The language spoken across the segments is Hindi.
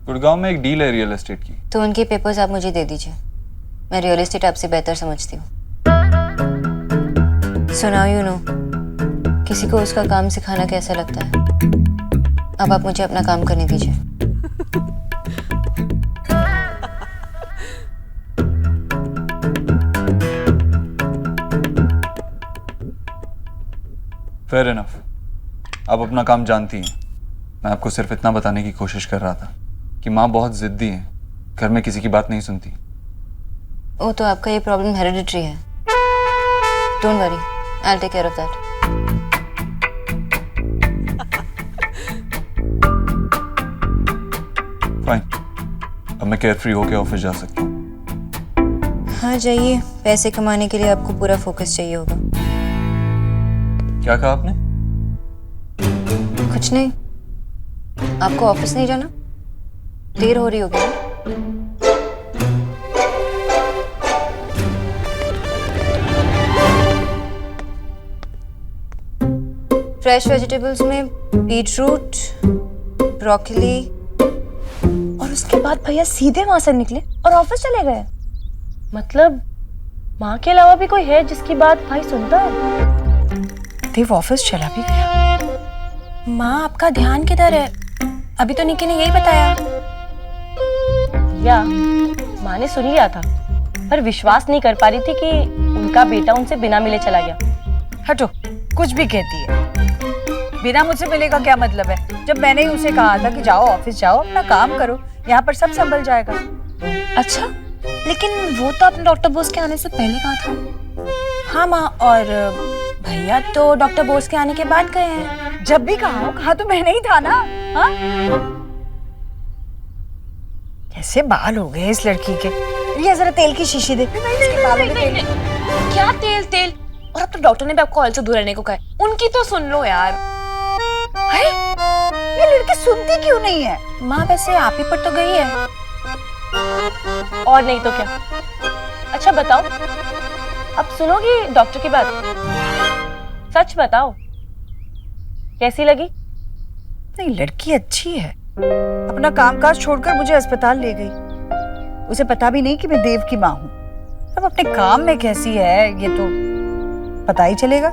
गुड़गांव में एक डील है रियल एस्टेट की। तो उनके पेपर्स आप मुझे दे दीजिए, मैं रियल एस्टेट आपसे बेहतर समझती हूँ। सो नाउ यू नो किसी को उसका काम सिखाना कैसा लगता है। अब आप मुझे अपना काम करने दीजिए। फेयर इनफ, आप अपना काम जानती हैं। मैं आपको सिर्फ इतना बताने की कोशिश कर रहा था कि माँ बहुत जिद्दी है, घर में किसी की बात नहीं सुनती। ओ तो आपका ये प्रॉब्लम हेरिडिटरी है। Don't worry, I will take care of that. Fine, अब मैं केयर फ्री होकर ऑफिस जा सकता हूँ। हाँ जाइए, पैसे कमाने के लिए आपको पूरा फोकस चाहिए होगा। क्या कहा आपने? कुछ नहीं। आपको ऑफिस नहीं जाना? देर हो रही होगी ना? फ्रेश वेजिटेबल्स में बीटरूट, ब्रोकली। और उसके बाद भैया सीधे वहां से निकले और ऑफिस चले गए। मतलब माँ के अलावा भी कोई है जिसकी बात भाई सुनता है? देव ऑफिस चला भी गया। माँ आपका ध्यान किधर है? अभी तो निकी ने यही बताया। या माँ ने सुन लिया था पर विश्वास नहीं कर पा रही थी कि उनका बेटा उनसे बिना मिले चला गया। हटो, कुछ भी कहती है। बिना मुझसे मिले का क्या मतलब है? जब मैंने ही उसे कहा था कि जाओ ऑफिस जाओ, अपना काम करो, यहाँ पर सब संभल जाएगा। अच्छा, लेकिन वो तो आपने डॉक्टर बोस के आने से पहले कहा था। हाँ माँ, और भैया तो डॉक्टर बोस के आने के बाद गए हैं। जब भी कहा तो मैंने ही था ना। हाँ, कैसे बाल हो गए इस लड़की के। ये जरा तेल की शीशी दे। इसके बालों में तेल। क्या तेल? और अब तो डॉक्टर ने भी आपको ऑयल से दूर रहने को कहा है। उनकी तो सुन लो यार। है? ये लड़की सुनती क्यों नहीं है? माँ वैसे आप ही पर तो गई है। और नहीं तो क्या। अच्छा बताओ, अब सुनोगी डॉक्टर की बात? सच बताओ, कैसी लगी? नहीं, लड़की अच्छी है। अपना कामकाज छोड़कर मुझे अस्पताल ले गई। उसे पता भी नहीं कि मैं देव की माँ हूँ। अब अपने काम में कैसी है ये तो पता ही चलेगा।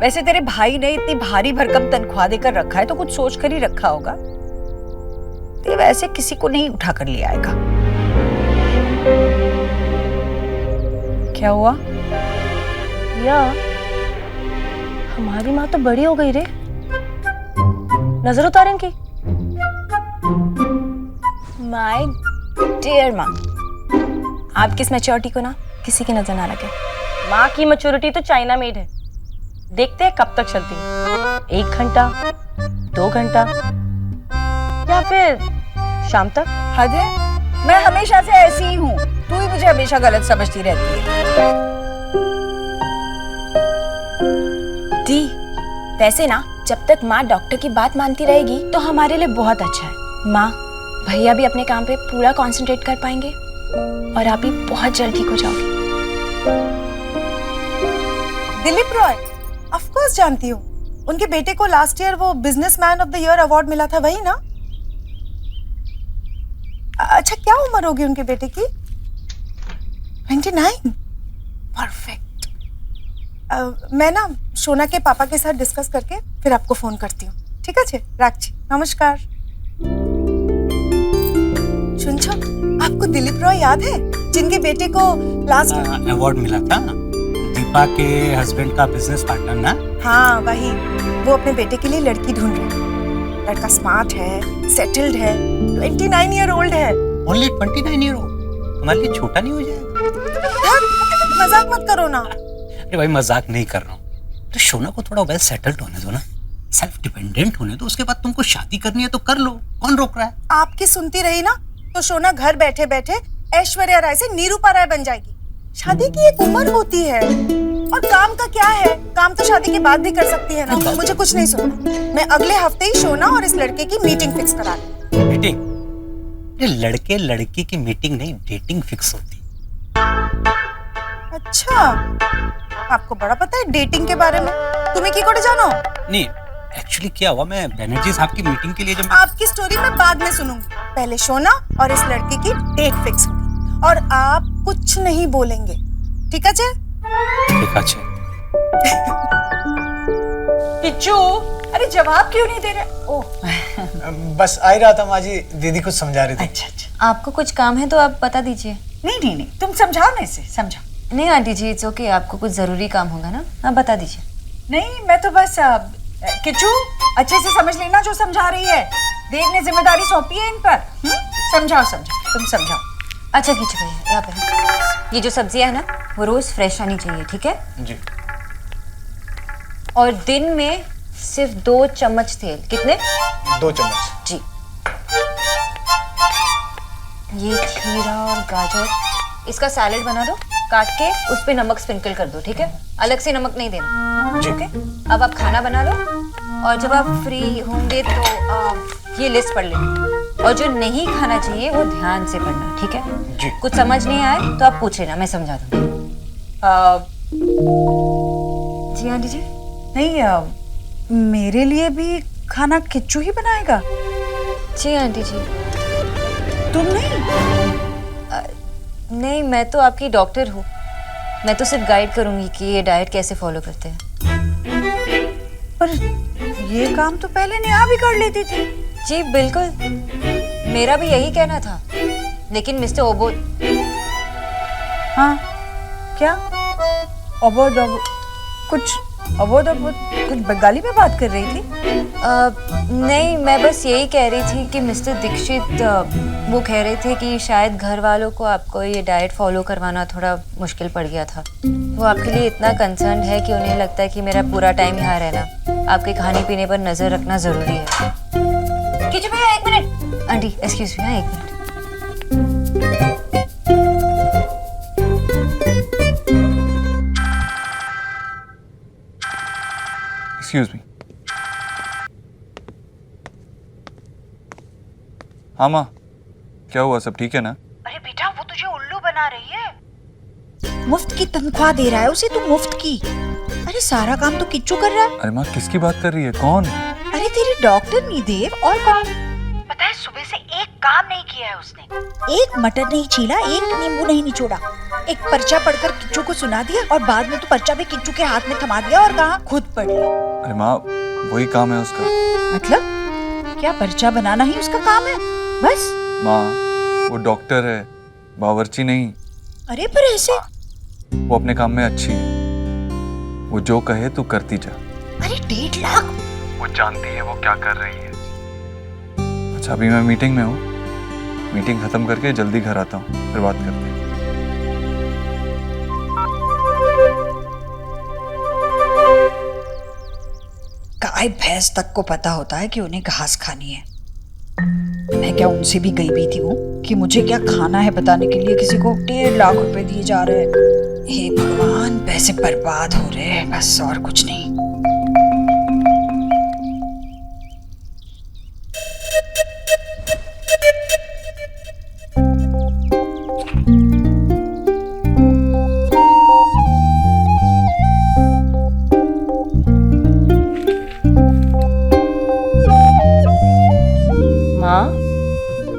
वैसे तेरे भाई ने इतनी भारी भरकम तनख्वाह देकर रखा है तो कुछ सोच कर ही रखा होगा। देव ऐसे किसी को नहीं उठा कर ले आएगा। क्या हुआ? या हमारी माँ तो बड़ी हो गई रे। नजर उतारें की? माय डियर माँ, आपकी इस मैच्योरिटी को ना किसी की नजर ना लगे। माँ की मैच्योरिटी तो चाइना मेड है। देखते हैं कब तक चलती है। 1 घंटा, 2 घंटा, या फिर शाम तक। हद है, मैं हमेशा से ऐसी ही हूँ। तू ही मुझे हमेशा गलत समझती रहती है। दी, वैसे ना जब तक माँ डॉक्टर की बात मानती रहेगी तो हमारे लिए बहुत अच्छा है। माँ, भैया भी अपने काम पे पूरा कंसंट्रेट कर पाएंगे और आप भी बहुत जल्द ठीक हो जाओगे। दिलीप रॉय, ऑफ कोर्स जानती हूँ। उनके बेटे को लास्ट ईयर वो businessman of the year award मिला था, वही ना? अच्छा, क्या उम्र होगी उनके बेटे की? 29? परफेक्ट। मैं ना शोना के पापा के साथ डिस्कस करके फिर आपको फोन करती हूँ। ठीक है राखी, नमस्कार। सुनछो, आपको दिलीप रॉय याद है जिनके बेटे को लास्ट अवार्ड मिला था? दीपा के हस्बैंड का बिजनेस पार्टनर ना? हाँ वही। वो अपने बेटे के लिए लड़की ढूंढ रहे हैं। लड़का स्मार्ट है, सेटल्ड है, 29 ईयर ओल्ड है। Only 29 year old? हमारे लिए छोटा नहीं हो जाएगा? मजाक मत करो ना। अरे भाई, मजाक नहीं कर रहा हूँ। तो शोना को थोड़ा वेल सेटल्ड होने दो ना, सेल्फ डिपेंडेंट होने दो। उसके बाद तुमको शादी करनी है तो कर लो, कौन रोक रहा है? आपकी सुनती रही ना तो शोना घर बैठे बैठे ऐश्वर्या राय से निरूपा राय बन जाएगी। शादी की एक उम्र होती है। और काम का क्या है, काम तो शादी के बाद भी कर सकती है ना। मुझे कुछ नहीं सुनना। मैं अगले हफ्ते ही शोना और इस लड़के की मीटिंग फिक्स करा रही। मीटिंग? लड़के लड़की की मीटिंग नहीं, डेटिंग फिक्स होती। अच्छा, आपको बड़ा पता है डेटिंग के बारे में। तुम्हें की कोड़े जानो? नहीं, एक्चुअली क्या हुआ, मैं बनर्जी साहब की मीटिंग के लिए जब आपकी स्टोरी मैं बाद में सुनूंगी, पहले शोना और इस लड़की की डेट फिक्स होगी और आप कुछ नहीं बोलेंगे, ठीक है? ठीक है। किच्चू, अरे जवाब क्यों नहीं दे रहे? ओह बस आ ही रहा था माँ जी, दीदी कुछ समझा रही थी। अच्छा। आपको कुछ काम है तो आप बता दीजिए। नहीं, तुम समझाओ ना इसे, समझाओ। नहीं आंटी जी, इट्स ओके, आपको कुछ ज़रूरी काम होगा ना, आप बता दीजिए। नहीं, मैं तो बस किच्चू अच्छे से समझ लेना जो समझा रही है, देव ने जिम्मेदारी सौंपी है इन पर। समझाओ, तुम समझाओ। अच्छा कीचू भैया, यहाँ पे ये जो सब्जियां है ना, वो रोज़ फ्रेश आनी चाहिए, ठीक है? जी। और दिन में सिर्फ 2 चम्मच तेल। कितने? 2 चम्मच। जी। ये खीरा और गाजर, इसका सैलेड बना दो, काट के उस पे नमक स्प्रिंकल कर दो, ठीक है? अलग से नमक नहीं देना, ठीक है? अब आप खाना बना लो और जब आप फ्री होंगे तो ये लिस्ट पढ़ लेना, और जो नहीं खाना चाहिए वो ध्यान से पढ़ना, ठीक है? जी। कुछ समझ नहीं आए तो आप पूछ लेना, मैं समझा दूंगी। जी आंटी जी। नहीं, मेरे लिए भी खाना किच्चू ही बनाएगा? जी आंटी जी। तुम नहीं? नहीं, मैं तो आपकी डॉक्टर हूँ, मैं तो सिर्फ गाइड करूँगी कि ये डाइट कैसे फॉलो करते हैं। पर ये काम तो पहले नेहा भी कर लेती थी। जी बिल्कुल, मेरा भी यही कहना था, लेकिन मिस्टर ओबो। हाँ, क्या? अबोध कुछ बंगाली में बात कर रही थी? नहीं, मैं बस यही कह रही थी कि मिस्टर दीक्षित वो कह रहे थे कि शायद घर वालों को आपको ये डाइट फॉलो करवाना थोड़ा मुश्किल पड़ गया था। वो आपके लिए इतना कंसर्न है कि उन्हें लगता है कि मेरा पूरा टाइम यहाँ रहना, आपके खाने पीने पर नजर रखना जरूरी है। किच्चू भैया 1 minute. Aunty excuse me, 1 minute. Excuse me. हाँ माँ, क्या हुआ, सब ठीक है ना? अरे बेटा, वो तुझे उल्लू बना रही है। मुफ्त की तनख्वाह दे रहा है उसे, तू मुफ्त की। अरे सारा काम तो किच्चू कर रहा है। अरे माँ, किसकी बात कर रही है? कौन? अरे तेरे डॉक्टर नहीं देव, और कौन? पता है, सुबह से एक काम नहीं किया है उसने। एक मटर नहीं छीला, एक नींबू नहीं निचोड़ा, एक पर्चा पढ़कर किच्चू को सुना दिया और बाद में तो पर्चा भी किच्चू के हाथ में थमा दिया और कहा खुद पढ़ ले। अरे माँ, वही काम है उसका। मतलब क्या पर्चा बनाना ही उसका काम है बस? माँ, वो डॉक्टर है, बावर्ची नहीं। अरे पर ऐसे? वो अपने काम में अच्छी है, वो जो कहे तू करती जा। अरे 1.5 लाख? वो जानती है वो क्या कर रही है। अच्छा, अभी मैं मीटिंग में हूँ, मीटिंग खत्म करके जल्दी घर आता हूँ, फिर बात करते हैं। गाय भैंस तक को पता होता है कि उन्हें घास खानी है। मैं क्या उनसे भी गई भी थी हूँ कि मुझे क्या खाना है बताने के लिए किसी को 1.5 लाख रुपए दिए जा रहे हैं। हे भगवान, पैसे बर्बाद हो रहे हैं बस, और कुछ नहीं।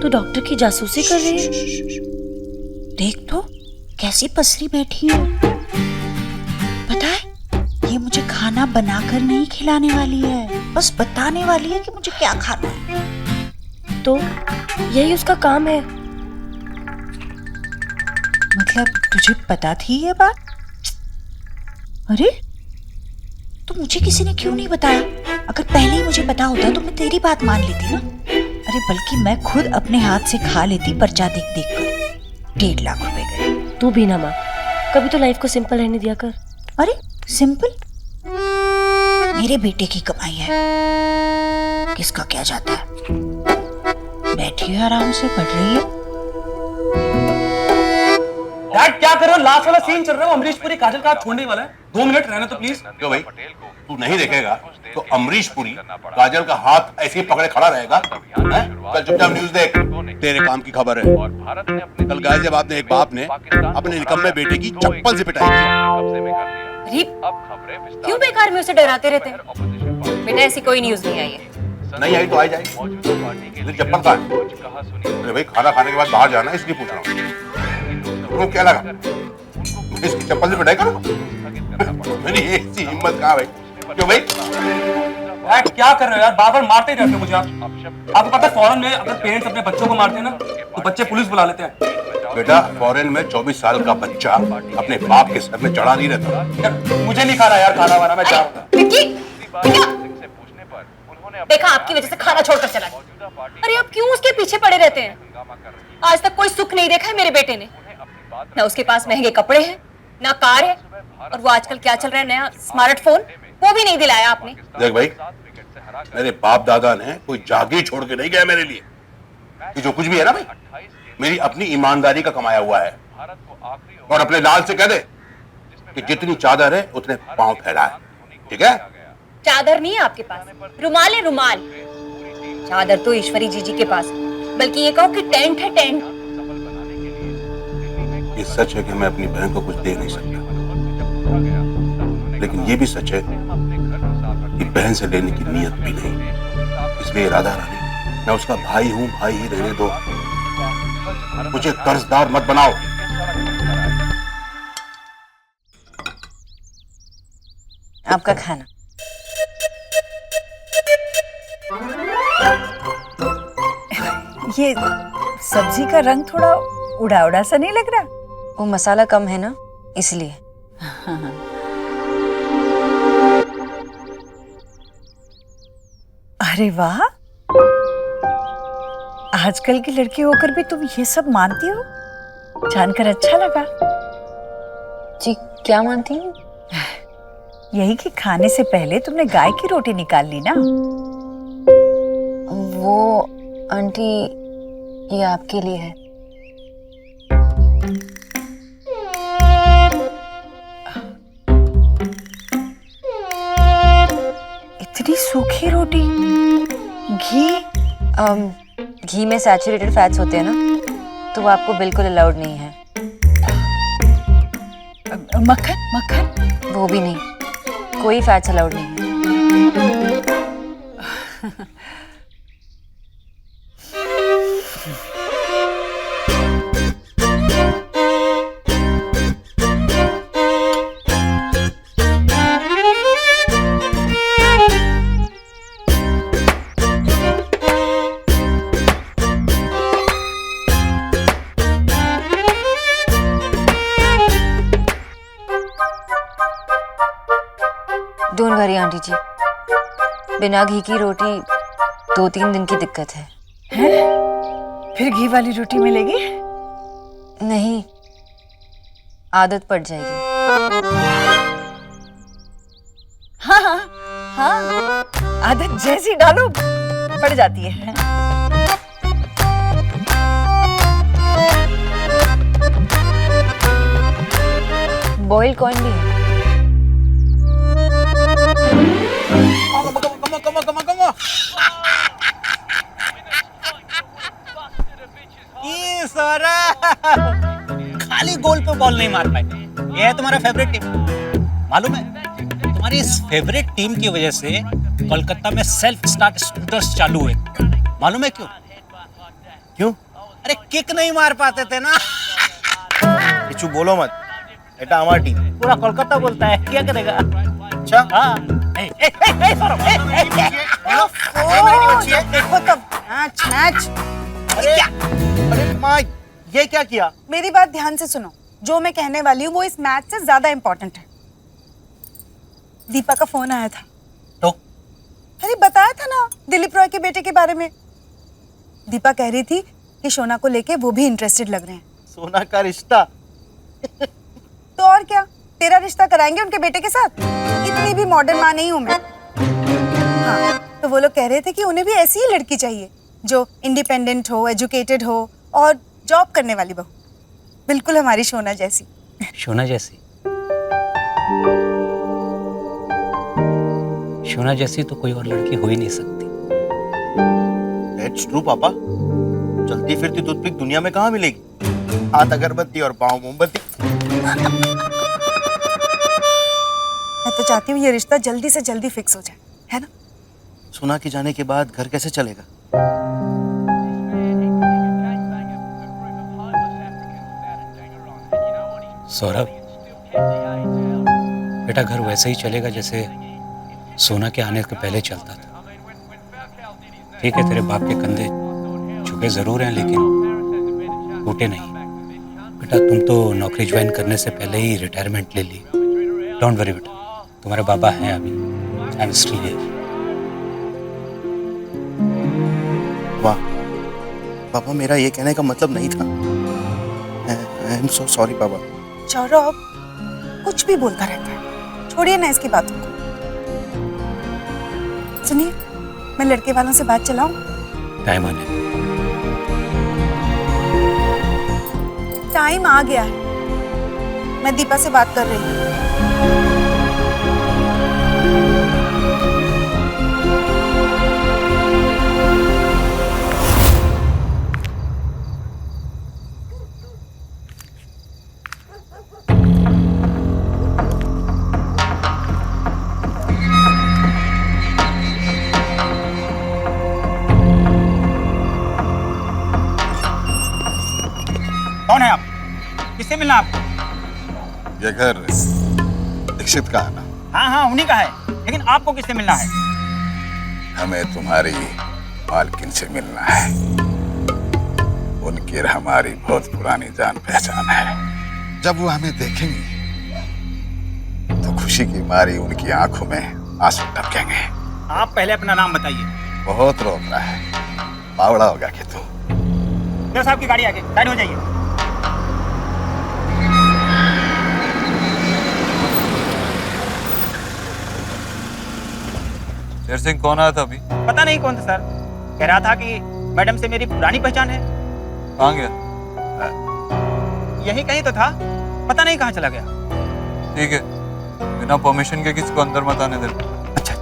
तू डॉक्टर की जासूसी कर रही है? देख तो कैसी पसरी बैठी है। पता है, ये मुझे खाना बनाकर नहीं खिलाने वाली है, बस बताने वाली है कि मुझे क्या खाना है। तो यही उसका काम है। मतलब तुझे पता थी ये बात? अरे तो मुझे किसी ने क्यों नहीं बताया? अगर पहले ही मुझे पता होता तो मैं तेरी बात मान लेती ना। अरे बल्कि मैं खुद अपने हाथ से खा लेती पर्चा देख देख कर। 1.5 लाख रुपए गए। तू भी ना माँ, कभी तो लाइफ को सिंपल रहने दिया कर। अरे सिंपल? मेरे बेटे की कमाई है, किसका क्या जाता है। बैठी है आराम से, पढ़ रही है। डैड क्या कर रहे हो? लास्ट वाला सीन चल रहा है, अमरीश पुरी काजल का हाथ छोड़ने वाला है। 2 मिनट रहने तो प्लीज। क्यों भाई, तू नहीं देखेगा तो अमरीश पुरी काजल का हाथ ऐसे ही पकड़े खड़ा रहेगा? कल चुपचाप न्यूज देख, तेरे काम की खबर है। कल गाजियाबाद में एक बाप ने अपने निकम्मे बेटे की चप्पल से पिटाई की। क्यों बेकार में उसे डराते रहते हैं? बेटा ऐसी कोई न्यूज़ नहीं आई है। नहीं आई तो आ जाएगी। तेरी चप्पल कहाँ है? अरे भाई, खाना खाने के बाद बाहर जाना, इसलिए पूछ रहा हूँ। तुमको क्या लगा इसकी चप्पल से पिटाई करो? मेरी ऐसी हिम्मत कहाँ भाई? क्यों भाई? यार क्या कर रहे हो यार, बार बार मारते ही रहते हो मुझे आप। आपको पता है फॉरेन में अगर पेरेंट्स अपने बच्चों को मारते हैं ना तो बच्चे पुलिस बुला लेते हैं। बेटा, फॉरेन में 24 साल का बच्चा अपने बाप के सर में चढ़ा नहीं रहता। यार मुझे नहीं खाना यार, खाना वाना मैं जा रहा हूँ। विक्की, देखा आपकी वजह से खाना छोड़कर चला गया। अरे आप क्यों उसके पीछे पड़े रहते हैं? आज तक कोई सुख नहीं देखा है मेरे बेटे ने। ना उसके पास महंगे कपड़े हैं, ना कार है, और वो आजकल क्या चल रहा है नया स्मार्टफोन, वो भी नहीं दिलाया आपने। देख भाई, मेरे बाप दादा ने कोई जागीर छोड़ के नहीं गया मेरे लिए। कि जो कुछ भी है ना भाई, मेरी अपनी ईमानदारी का कमाया हुआ है। और अपने लाल से कह दे कि जितनी चादर है उतने पांव फैला है, ठीक है? चादर नहीं है आपके पास, रुमाल है, रुमाल। चादर तो ईश्वरी जीजी के पास, बल्कि ये कहो कि टेंट है, टेंट। ये सच है कि मैं अपनी बहन को कुछ दे नहीं सकता, लेकिन ये भी सच है कि बहन से लेने की नीयत भी नहीं। इसलिए राधा रानी, मैं उसका भाई हूं, भाई ही रहने दो। मुझे कर्जदार मत बनाओ। आपका खाना। ये सब्जी का रंग थोड़ा उड़ा उड़ा सा नहीं लग रहा? वो मसाला कम है ना, इसलिए। अरे वाह, आजकल की लड़की होकर भी तुम ये सब मानती हो, जानकर अच्छा लगा। जी क्या मानती हूँ? यही कि खाने से पहले तुमने गाय की रोटी निकाल ली ना। वो आंटी, ये आपके लिए है। इतनी सूखी रोटी, घी? घी में सैचुरेटेड फैट्स होते हैं ना, तो वो आपको बिल्कुल अलाउड नहीं है। मक्खन? मक्खन? वो भी नहीं, कोई फैट्स अलाउड नहीं है। डोंट वरी आंटी जी, बिना घी की रोटी 2-3 दिन की दिक्कत है। फिर घी वाली रोटी मिलेगी? नहीं, आदत पड़ जाएगी। हाँ हाँ हाँ, आदत जैसी डालो पड़ जाती है। बॉइल्ड कॉर्न भी है। ये सारा खाली गोल पे बॉल नहीं मार पाए। ये है तुम्हारा फेवरेट टीम। मालूम है, तुम्हारी इस फेवरेट टीम की वजह से कोलकाता में सेल्फ स्टार्ट स्कूटर्स चालू हुए। मालूम है क्यों? क्यों? अरे किक नहीं मार पाते थे ना। किचू बोलो मत, এটা আমার टीम। पूरा कोलकाता बोलता है, क्या करेगा? अच्छा, हाँ। देखो तब मैच मैच। अरे माँ, ये क्या किया? मेरी बात ध्यान से सुनो, जो मैं कहने वाली हूँ वो इस मैच से ज्यादा इम्पोर्टेंट है। दीपा का फोन आया था। तो? अरे बताया था ना दिलीप रॉय के बेटे के बारे में। दीपा कह रही थी कि शोना को लेके वो भी इंटरेस्टेड लग रहे हैं। सोना का रिश्ता? तो और क्या, तेरा रिश्ता कराएंगे उनके बेटे के साथ। इतनी भी मॉडर्न माँ नहीं हूँ मैं। हाँ, तो वो लोग कह रहे थे कि उन्हें भी ऐसी ही लड़की चाहिए जो इंडिपेंडेंट हो, एजुकेटेड हो और जॉब करने वाली बहू, बिल्कुल हमारी शोना जैसी। शोना जैसी? शोना जैसी तो कोई और लड़की हो ही नहीं सकती। दैट्स ट्रू पापा। चलती फिरती टूथपिक दुनिया में कहाँ मिलेगी? हाथ अगरबत्ती और पाँव मोमबत्ती। मैं तो चाहती हूँ ये रिश्ता जल्दी से जल्दी फिक्स हो जाए, है ना? सोना के जाने के बाद घर कैसे चलेगा? सौरभ, बेटा घर वैसे ही चलेगा जैसे सोना के आने के पहले चलता था। ठीक है, तेरे बाप के कंधे झुके जरूर हैं लेकिन टूटे नहीं। बेटा तुम तो नौकरी ज्वाइन करने से पहले ही रिटायरमेंट ले ली। डोंट वरी बेटा, तुम्हारे बाबा हैं अभी। I am still here. वाह पापा, मेरा ये कहने का मतलब नहीं था। आई एम सो सॉरी पापा। सौरभ कुछ भी बोलता रहता है, छोड़िए ना इसकी बातों को। सुनिए, मैं लड़के वालों से बात चलाऊं? टाइम आने टाइम आ गया है। मैं दीपा से बात कर रही हूँ। कौन है आप? किससे मिलना आपको? ये घर दीक्षित का है ना? हाँ हाँ उन्हीं का है, लेकिन आपको किससे मिलना है? हमें तुम्हारी मालकिन से मिलना है। उनकी और हमारी बहुत पुरानी जान पहचान है। जब वो हमें देखेंगी तो खुशी की मारी उनकी आंखों में आंसू टपकेंगे। आप पहले अपना नाम बताइए। बहुत रोक रहा है, बावड़ा होगा कि तू। दस आपकी गाड़ी आगे, साइड हो जाइए। शेर सिंह कौन आया था अभी? पता नहीं कौन था सर, कह रहा था कि मैडम से मेरी पुरानी पहचान है। कहाँ गया? यही कहीं तो था, पता नहीं कहाँ चला गया। ठीक है, बिना परमिशन के किसी को अंदर मत आने दे। अच्छा।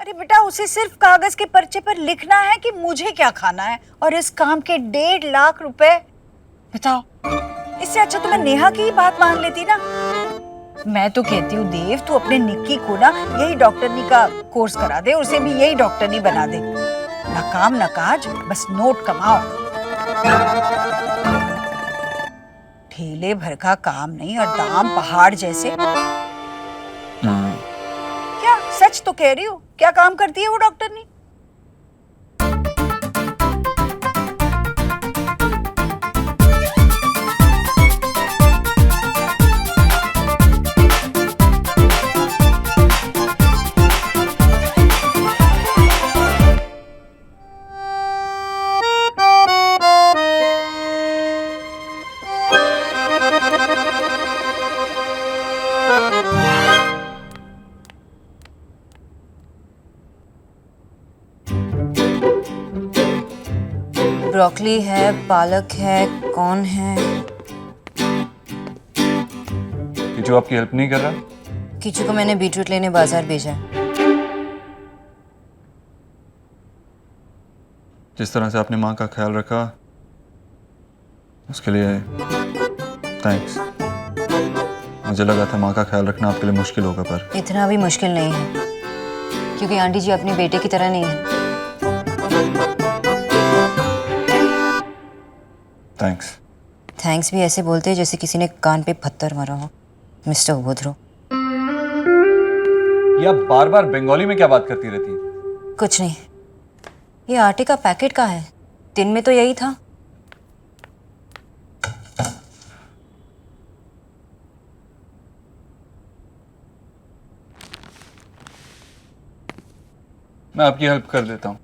अरे बेटा, उसे सिर्फ कागज के पर्चे पर लिखना है कि मुझे क्या खाना है, और इस काम के 1.5 लाख रुपए। बताओ, इससे अच्छा तो मैं नेहा की ही बात मान लेती ना। मैं तो कहती हूँ देव, तू अपने निक्की को ना यही डॉक्टरनी का कोर्स करा दे, उसे भी यही डॉक्टरनी बना दे। ना काम ना काज, बस नोट कमाओ। ठेले भर का काम नहीं और दाम पहाड़ जैसे। क्या सच तो कह रही हूँ? क्या काम करती है वो डॉक्टरनी? ब्रोकली है, पालक है, कौन है? किचू आपकी हेल्प नहीं कर रहा? किचू को मैंने बीटरूट लेने बाजार भेजा है। जिस तरह से आपने माँ का ख्याल रखा उसके लिए थैंक्स। मुझे लगा था माँ का ख्याल रखना आपके लिए मुश्किल होगा, पर इतना भी मुश्किल नहीं है, क्योंकि आंटी जी अपने बेटे की तरह नहीं है। थैंक्स। थैंक्स भी ऐसे बोलते हैं जैसे किसी ने कान पे पत्थर मारा हो, मिस्टर उबोध्रो। ये आप बार बार बंगाली में क्या बात करती रहती हैं? कुछ नहीं। ये आटे का पैकेट का है, दिन में तो यही था। मैं आपकी हेल्प कर देता हूँ।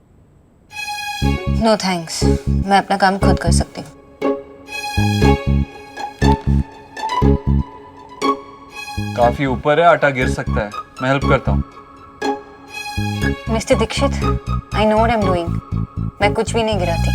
नो थैंक्स, मैं अपना काम खुद कर सकती हूँ। काफी ऊपर है, आटा गिर सकता है, मैं हेल्प करता हूँ। Mister Dikshit, I know what I am doing. मैं कुछ भी नहीं गिराती।